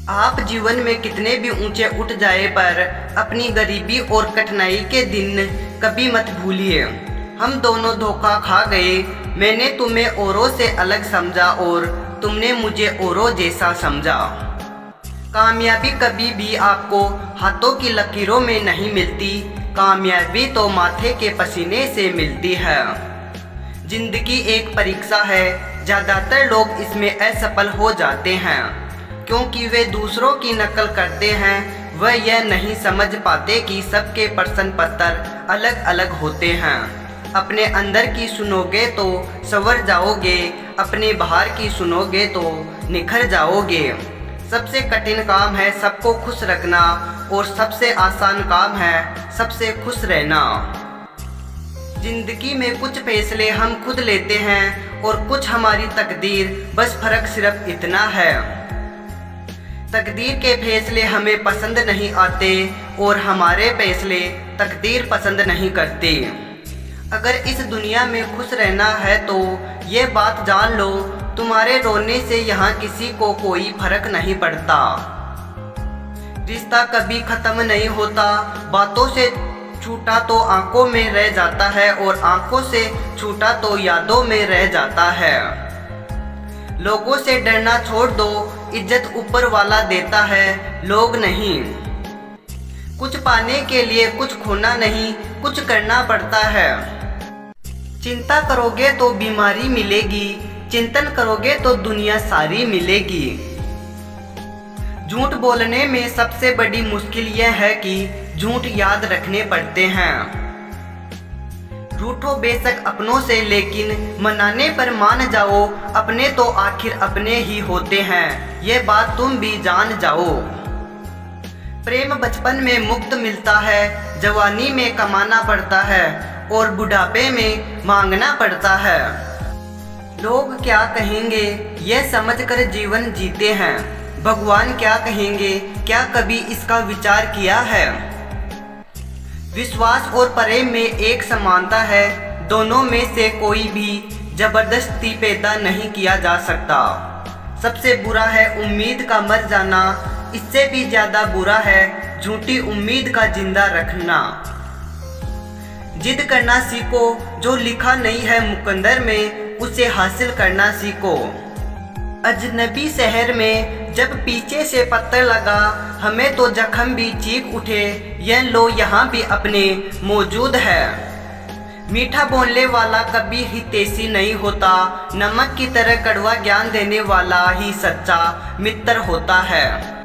आप जीवन में कितने भी ऊंचे उठ जाए पर अपनी गरीबी और कठिनाई के दिन कभी मत भूलिए। हम दोनों धोखा खा गए। मैंने तुम्हें औरों से अलग समझा और तुमने मुझे औरों जैसा समझा। कामयाबी कभी भी आपको हाथों की लकीरों में नहीं मिलती, कामयाबी तो माथे के पसीने से मिलती है। जिंदगी एक परीक्षा है, ज़्यादातर लोग इसमें असफल हो जाते हैं क्योंकि वे दूसरों की नकल करते हैं। वह यह नहीं समझ पाते कि सबके प्रश्न पत्र अलग अलग होते हैं। अपने अंदर की सुनोगे तो संवर जाओगे, अपने बाहर की सुनोगे तो निखर जाओगे। सबसे कठिन काम है सबको खुश रखना और सबसे आसान काम है सबसे खुश रहना। जिंदगी में कुछ फैसले हम खुद लेते हैं और कुछ हमारी तकदीर, बस फर्क सिर्फ इतना है। तकदीर के फैसले हमें पसंद नहीं आते और हमारे फैसले तकदीर पसंद नहीं करते। अगर इस दुनिया में खुश रहना है तो ये बात जान लो, तुम्हारे रोने से यहाँ किसी को कोई फर्क नहीं पड़ता। रिश्ता कभी खत्म नहीं होता, बातों से छूटा तो आंखों में रह जाता है और आंखों से छूटा तो यादों में रह जाता है। लोगों से डरना छोड़ दो, इज्जत ऊपर वाला देता है, लोग नहीं। कुछ पाने के लिए कुछ खोना नहीं, कुछ करना पड़ता है। चिंता करोगे तो बीमारी मिलेगी, चिंतन करोगे तो दुनिया सारी मिलेगी। झूठ बोलने में सबसे बड़ी मुश्किल यह है कि झूठ याद रखने पड़ते हैं। रूठो बेशक अपनों से, लेकिन मनाने पर मान जाओ, अपने तो आखिर अपने ही होते हैं, ये बात तुम भी जान जाओ। प्रेम बचपन में मुफ्त मिलता है, जवानी में कमाना पड़ता है और बुढ़ापे में मांगना पड़ता है। लोग क्या कहेंगे यह समझकर जीवन जीते हैं, भगवान क्या कहेंगे क्या कभी इसका विचार किया है। विश्वास और प्रेम में एक समानता है, दोनों में से कोई भी जबरदस्ती पैदा नहीं किया जा सकता। सबसे बुरा है उम्मीद का मर जाना, इससे भी ज़्यादा बुरा है झूठी उम्मीद का जिंदा रखना। जिद करना सीखो, जो लिखा नहीं है मुकद्दर में उसे हासिल करना सीखो। अजनबी शहर में जब पीछे से पत्थर लगा, हमें तो जख्म भी चीख उठे, यह लो यहाँ भी अपने मौजूद है। मीठा बोलने वाला कभी हितैषी नहीं होता, नमक की तरह कड़वा ज्ञान देने वाला ही सच्चा मित्र होता है।